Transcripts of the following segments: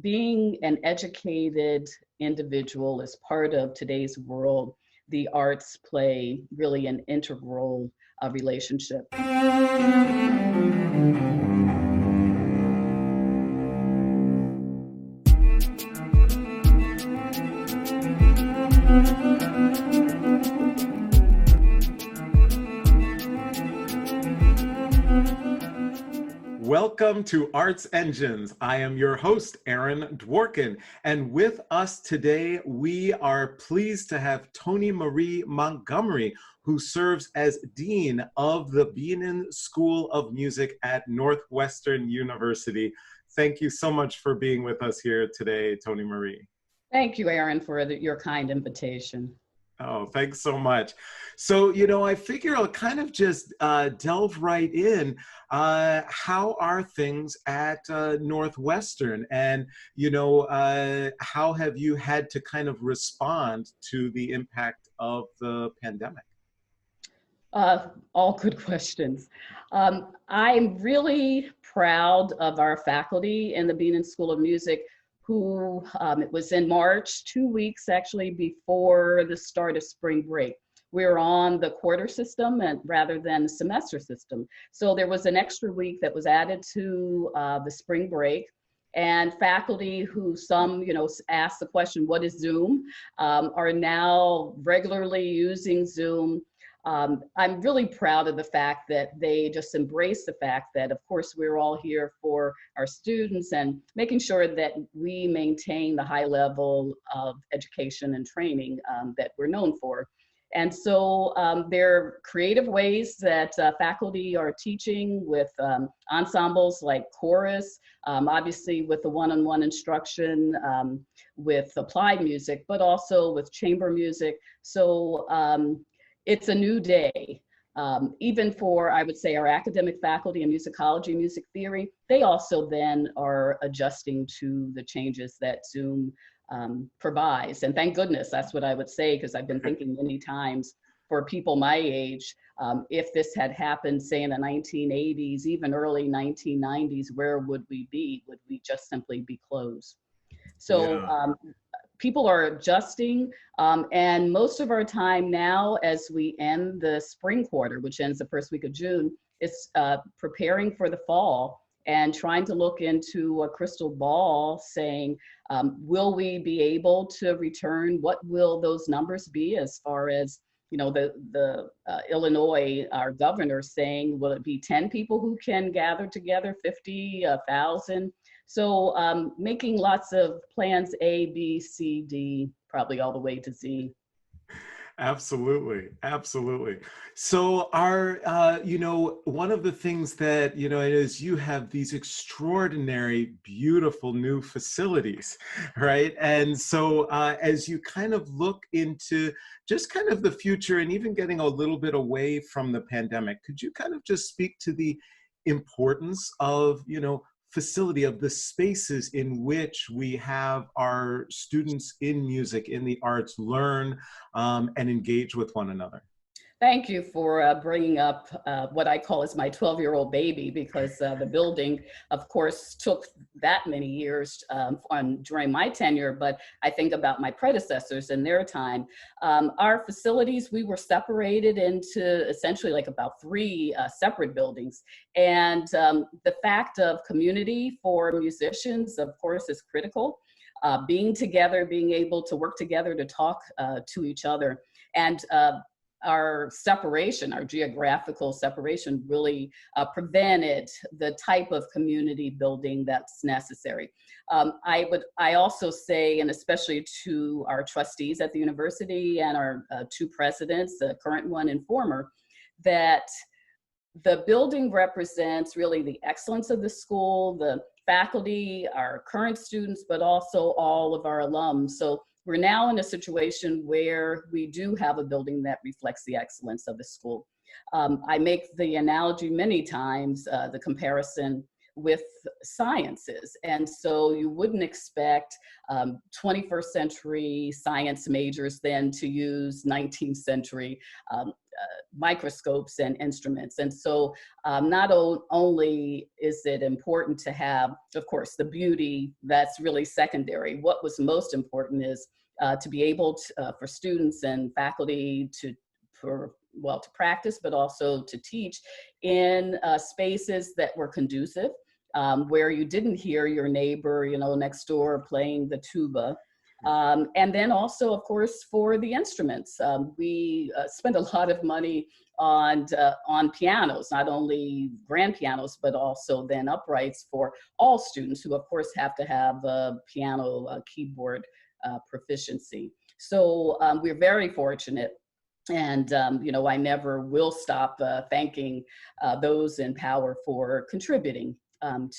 being an educated individual is part of today's world. The arts play really an integral relationship. Welcome to Arts Engines. I am your host, Aaron Dworkin, and with us today, we are pleased to have Toni-Marie Montgomery, who serves as Dean of the Bienen School of Music at Northwestern University. Thank you so much for being with us here today, Toni-Marie. Thank you, Aaron, for your kind invitation. Oh, thanks so much. So, I figure I'll kind of just delve right in. How are things at Northwestern? And, how have you had to kind of respond to the impact of the pandemic? All good questions. I'm really proud of our faculty in the Bienen School of Music who, it was in March, 2 weeks actually before the start of spring break. We were on the quarter system rather than the semester system. So there was an extra week that was added to the spring break. And faculty who asked the question, what is Zoom, are now regularly using Zoom. I'm really proud of the fact that they just embrace the fact that, of course, we're all here for our students and making sure that we maintain the high level of education and training that we're known for. And so there are creative ways that faculty are teaching with ensembles like chorus, obviously with the one-on-one instruction, with applied music, but also with chamber music. So it's a new day. Even for, I would say, our academic faculty in musicology, music theory, they also then are adjusting to the changes that Zoom provides. And thank goodness, that's what I would say, because I've been thinking many times for people my age, if this had happened, say in the 1980s, even early 1990s, where would we be? Would we just simply be closed? So people are adjusting, and most of our time now as we end the spring quarter, which ends the first week of June, is preparing for the fall and trying to look into a crystal ball saying, will we be able to return? What will those numbers be as far as, the Illinois, our governor saying, will it be 10 people who can gather together, 50, 1,000? So making lots of plans A, B, C, D, probably all the way to Z. Absolutely, absolutely. So one of the things that, is you have these extraordinary, beautiful new facilities, right? And so as you kind of look into just kind of the future and even getting a little bit away from the pandemic, could you kind of just speak to the importance of, facility, of the spaces in which we have our students in music, in the arts, learn and engage with one another? Thank you for bringing up what I call as my 12-year-old baby, because the building, of course, took that many years during my tenure, but I think about my predecessors and their time. Our facilities, we were separated into essentially like about 3 separate buildings. And the fact of community for musicians, of course, is critical. Being together, being able to work together to talk to each other. And our separation, our geographical separation, really prevented the type of community building that's necessary. I also say, and especially to our trustees at the university and our 2 presidents, the current one and former, that the building represents really the excellence of the school, the faculty, our current students, but also all of our alums. So we're now in a situation where we do have a building that reflects the excellence of the school. I make the analogy many times, the comparison with sciences. And so you wouldn't expect 21st century science majors then to use 19th century microscopes and instruments. And so not only is it important to have, of course, the beauty, that's really secondary. What was most important is to be able to, for students and faculty to practice, but also to teach in spaces that were conducive, where you didn't hear your neighbor, next door playing the tuba. And then also, of course, for the instruments, we spend a lot of money on pianos, not only grand pianos, but also then uprights for all students who, of course, have to have piano keyboard proficiency. So we're very fortunate. And, I never will stop thanking those in power for contributing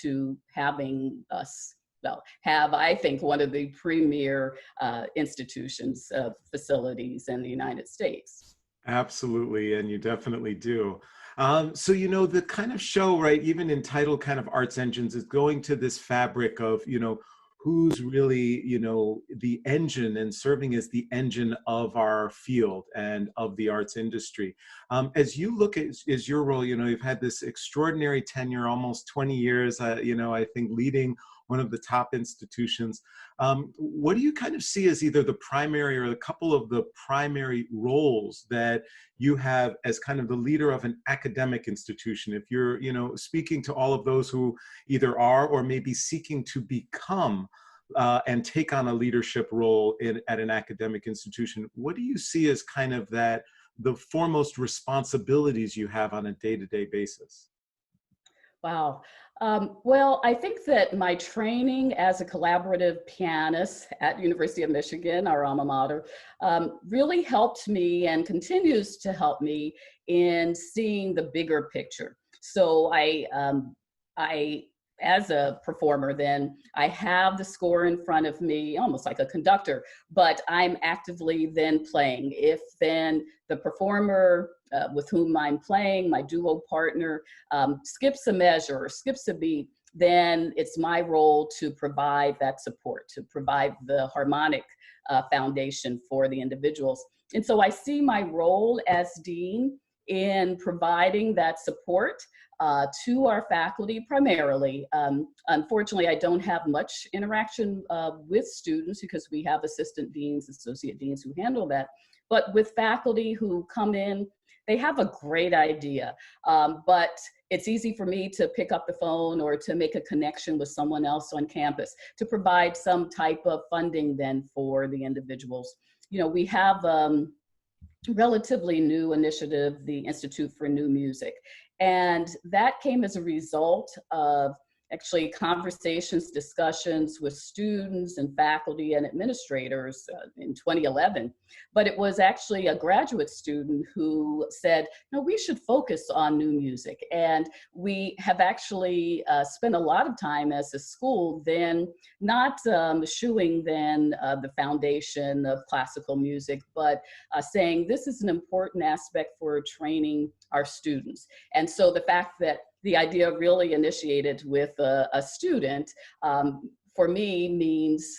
to having us have, I think, one of the premier institutions, facilities in the United States. Absolutely, and you definitely do. So, the kind of show, right, even entitled kind of Arts Engines, is going to this fabric of, who's really, the engine and serving as the engine of our field and of the arts industry. As you look at is your role, you've had this extraordinary tenure, almost 20 years, I think leading one of the top institutions. What do you kind of see as either the primary or a couple of the primary roles that you have as kind of the leader of an academic institution? If you're, speaking to all of those who either are or may be seeking to become and take on a leadership role at an academic institution, what do you see as kind of the foremost responsibilities you have on a day-to-day basis? Wow. Well, I think that my training as a collaborative pianist at University of Michigan, our alma mater, really helped me and continues to help me in seeing the bigger picture. So I, as a performer, then I have the score in front of me, almost like a conductor, but I'm actively then playing. If then the performer with whom I'm playing, my duo partner, skips a measure or skips a beat, then it's my role to provide that support, to provide the harmonic foundation for the individuals. And so I see my role as dean in providing that support to our faculty primarily. Unfortunately, I don't have much interaction with students because we have assistant deans, associate deans who handle that. But with faculty who come in, they have a great idea, but it's easy for me to pick up the phone or to make a connection with someone else on campus to provide some type of funding then for the individuals. We have relatively new initiative, the Institute for New Music. And that came as a result of actually conversations, discussions with students and faculty and administrators in 2011. But it was actually a graduate student who said, no, we should focus on new music. And we have actually spent a lot of time as a school then not eschewing then the foundation of classical music, but saying this is an important aspect for training our students. And so the fact that the idea really initiated with a student, for me, means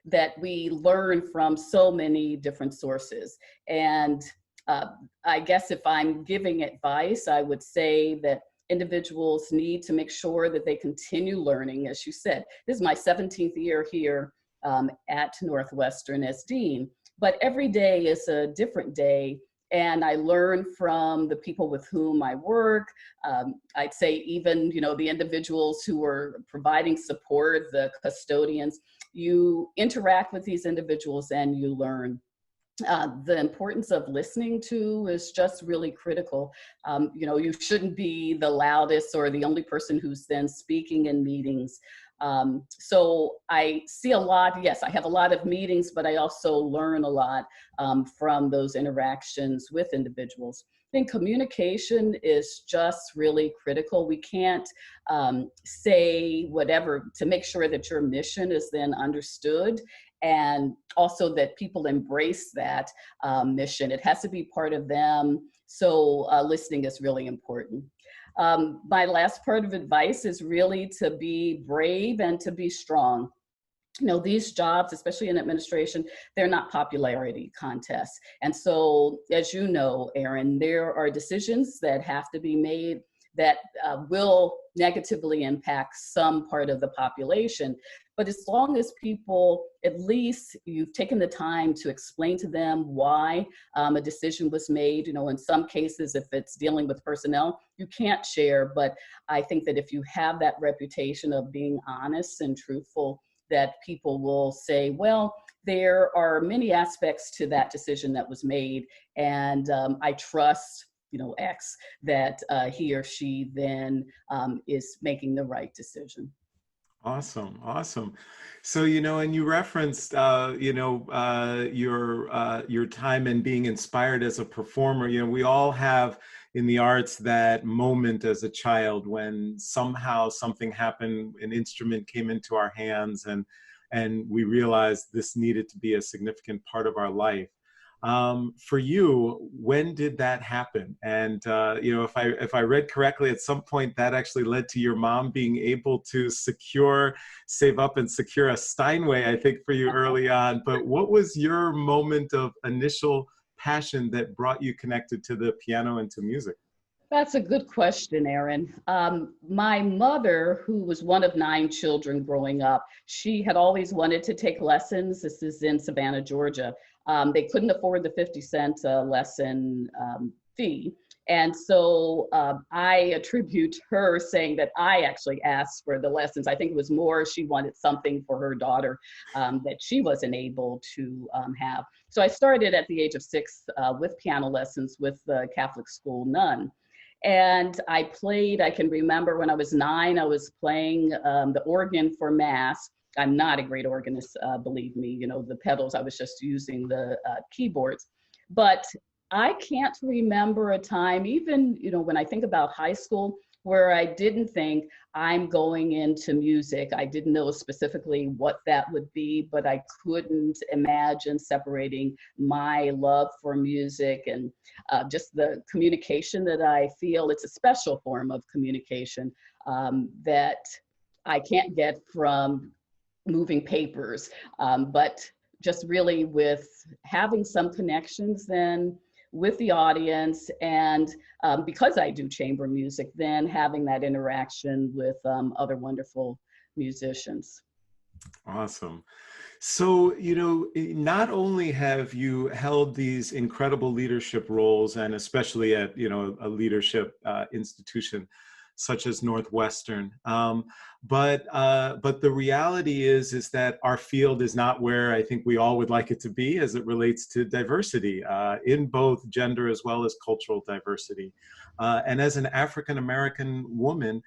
that we learn from so many different sources. And I guess if I'm giving advice, I would say that individuals need to make sure that they continue learning. As you said, this is my 17th year here at Northwestern as dean, but every day is a different day. And I learn from the people with whom I work. I'd say even, the individuals who are providing support, the custodians, you interact with these individuals and you learn. The importance of listening to is just really critical. You shouldn't be the loudest or the only person who's then speaking in meetings. So I see a lot, yes, I have a lot of meetings, but I also learn a lot from those interactions with individuals. I think communication is just really critical. We can't say whatever to make sure that your mission is then understood, and also that people embrace that mission. It has to be part of them. So listening is really important. My last part of advice is really to be brave and to be strong. these jobs, especially in administration, they're not popularity contests. And so, as you know, Erin, there are decisions that have to be made that will negatively impact some part of the population. But as long as people, at least you've taken the time to explain to them why a decision was made, in some cases, if it's dealing with personnel, you can't share. But I think that if you have that reputation of being honest and truthful, that people will say, well, there are many aspects to that decision that was made, and I trust, X, that he or she then is making the right decision. Awesome, awesome. So, and you referenced, your time and being inspired as a performer. We all have in the arts that moment as a child when somehow something happened, an instrument came into our hands, and we realized this needed to be a significant part of our life. For you, when did that happen? And if I read correctly, at some point that actually led to your mom being able to save up and secure a Steinway, I think, for you early on. But what was your moment of initial passion that brought you connected to the piano and to music? That's a good question, Erin. My mother, who was one of 9 children growing up, she had always wanted to take lessons. This is in Savannah, Georgia. They couldn't afford the 50-cent lesson fee. And so I attribute her saying that I actually asked for the lessons. I think it was more she wanted something for her daughter that she wasn't able to have. So I started at the age of 6 with piano lessons with the Catholic school nun. And I can remember when I was 9, I was playing the organ for Mass. I'm not a great organist, believe me, the pedals, I was just using the keyboards. But I can't remember a time, even, when I think about high school, where I didn't think I'm going into music. I didn't know specifically what that would be, but I couldn't imagine separating my love for music and just the communication that I feel. It's a special form of communication that I can't get from moving papers, but just really with having some connections then with the audience, and because I do chamber music, then having that interaction with other wonderful musicians. Awesome. So, not only have you held these incredible leadership roles, and especially at, a leadership institution such as Northwestern, but the reality is that our field is not where I think we all would like it to be as it relates to diversity in both gender as well as cultural diversity. And as an African-American woman,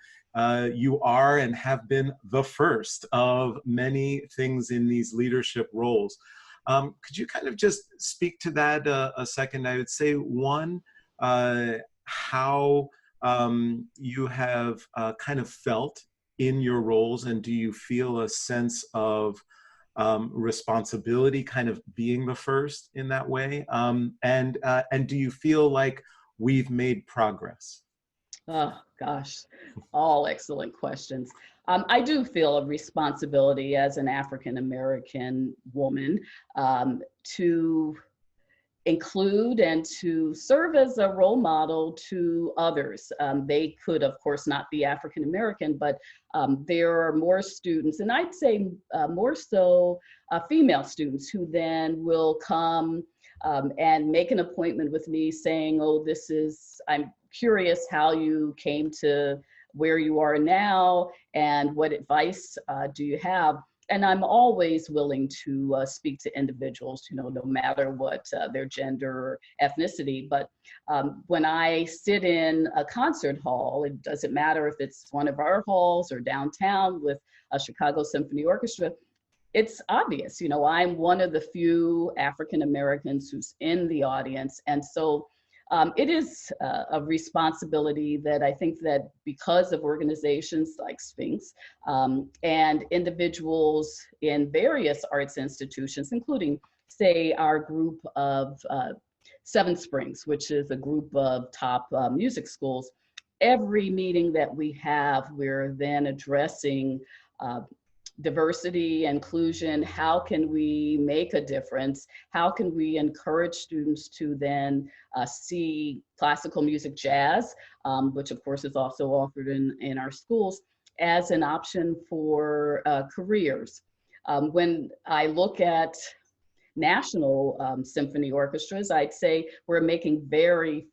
you are and have been the first of many things in these leadership roles. Could you kind of just speak to that a second? I would say, one, how you have kind of felt in your roles, and do you feel a sense of responsibility kind of being the first in that way? And do you feel like we've made progress? Oh, gosh, all excellent questions. I do feel a responsibility as an African-American woman to include and to serve as a role model to others. They could, of course, not be African-American, but there are more students, and I'd say more so female students, who then will come and make an appointment with me saying, oh, I'm curious how you came to where you are now and what advice do you have? And I'm always willing to speak to individuals, no matter what their gender or ethnicity. But when I sit in a concert hall, it doesn't matter if it's one of our halls or downtown with a Chicago Symphony Orchestra, it's obvious, I'm one of the few African Americans who's in the audience. And so it is a responsibility that I think that because of organizations like Sphinx and individuals in various arts institutions, including, say, our group of Seven Springs, which is a group of top music schools, every meeting that we have, we're then addressing diversity, inclusion, how can we make a difference? How can we encourage students to then see classical music, jazz, which of course is also offered in our schools, as an option for careers? When I look at national symphony orchestras, I'd say we're making very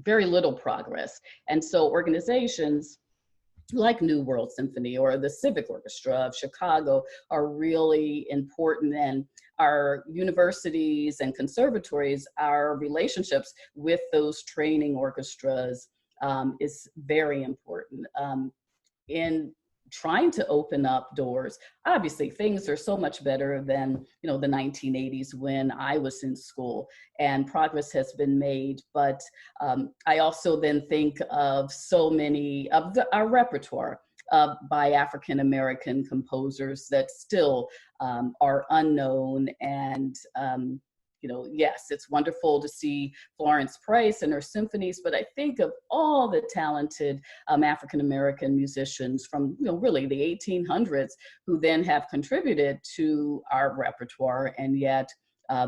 little progress. And so organizations like New World Symphony or the Civic Orchestra of Chicago are really important. And our universities and conservatories, our relationships with those training orchestras is very important. In trying to open up doors. Obviously, things are so much better than, you know, the 1980s when I was in school, and progress has been made. But I also then think of so many of our repertoire by African American composers that still are unknown. And you know, yes, it's wonderful to see Florence Price and her symphonies, but I think of all the talented African-American musicians from, you know, really the 1800s who then have contributed to our repertoire, and yet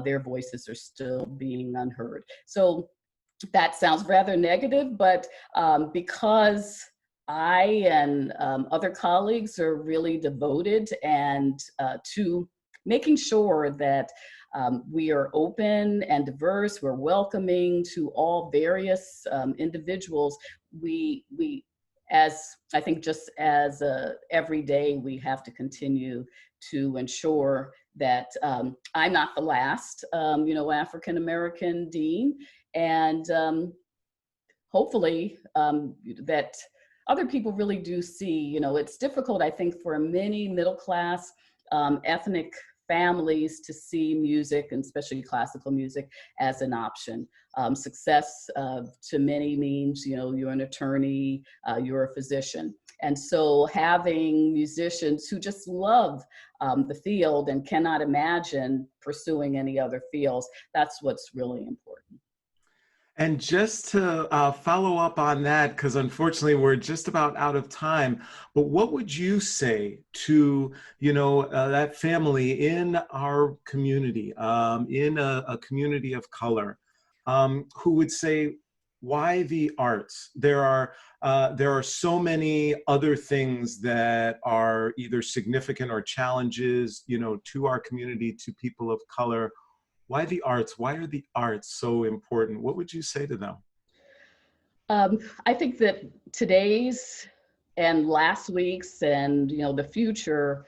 their voices are still being unheard. So that sounds rather negative, but because I and other colleagues are really devoted and to making sure that we are open and diverse, we're welcoming to all various individuals. We, as I think just as every day, we have to continue to ensure that I'm not the last, you know, African-American dean, and hopefully that other people really do see, you know, it's difficult, I think, for many middle-class ethnic families to see music, and especially classical music, as an option. Success to many means, you know, you're an attorney, you're a physician. And so having musicians who just love the field and cannot imagine pursuing any other fields, that's what's really important. And just to follow up on that, because unfortunately we're just about out of time, but what would you say to, you know, that family in our community, in a community of color, who would say, why the arts? There are so many other things that are either significant or challenges, you know, to our community, to people of color. Why the arts? Why are the arts so important? What would you say to them? I think that today's and last week's and, you know, the future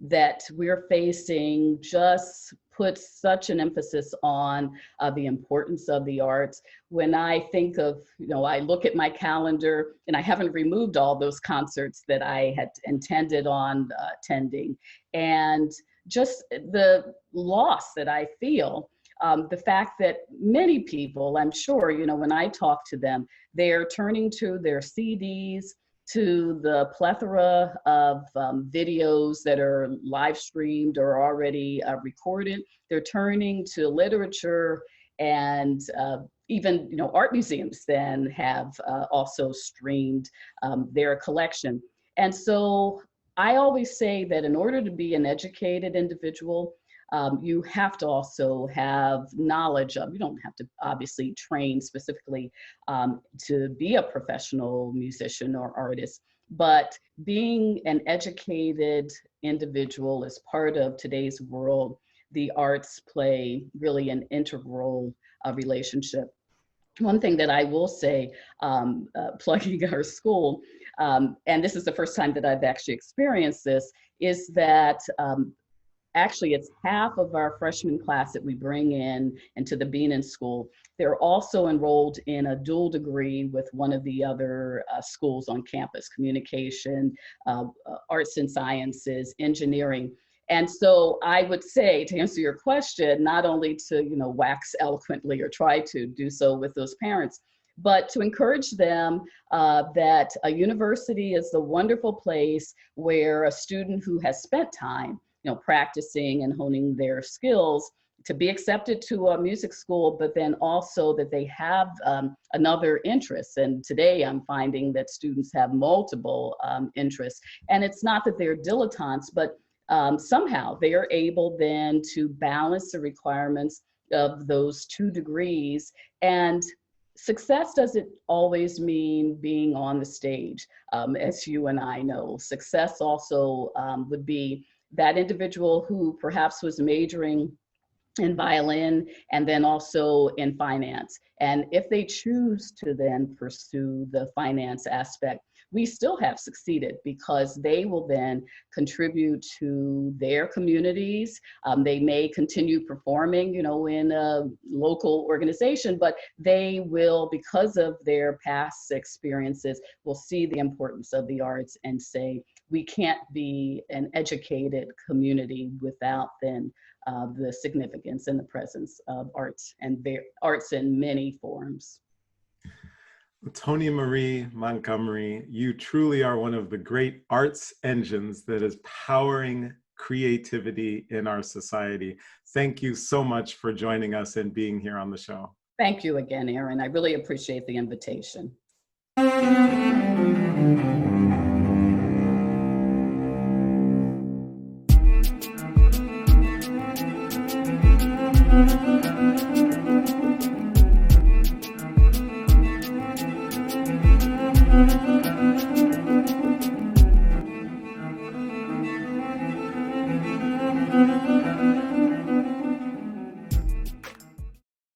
that we're facing just puts such an emphasis on the importance of the arts. When I think of, you know, I look at my calendar and I haven't removed all those concerts that I had intended on attending, and just the loss that I feel, the fact that many people, I'm sure, you know, when I talk to them, they're turning to their CDs, to the plethora of videos that are live streamed or already recorded. They're turning to literature, and even, you know, art museums then have also streamed their collection. And so I always say that in order to be an educated individual, you have to also have knowledge of, you don't have to obviously train specifically to be a professional musician or artist, but being an educated individual is part of today's world. The arts play really an integral relationship. One thing that I will say, plugging our school, and this is the first time that I've actually experienced this, is that actually it's half of our freshman class that we bring in into the Bienen School. They're also enrolled in a dual degree with one of the other schools on campus: communication, arts and sciences, engineering. And so I would say, to answer your question, not only to, you know, wax eloquently or try to do so with those parents, but to encourage them that a university is a wonderful place where a student who has spent time, you know, practicing and honing their skills to be accepted to a music school, but then also that they have another interest. And today I'm finding that students have multiple interests. And it's not that they're dilettantes, but somehow they are able then to balance the requirements of those 2 degrees. And success doesn't always mean being on the stage, as you and I know. Success also would be that individual who perhaps was majoring in violin and then also in finance. And if they choose to then pursue the finance aspect, we still have succeeded because they will then contribute to their communities. They may continue performing, you know, in a local organization, but they will, because of their past experiences, will see the importance of the arts and say, we can't be an educated community without then the significance and the presence of arts and arts in many forms. Toni-Marie Montgomery, you truly are one of the great arts engines that is powering creativity in our society. Thank you so much for joining us and being here on the show. Thank you again, Erin. I really appreciate the invitation.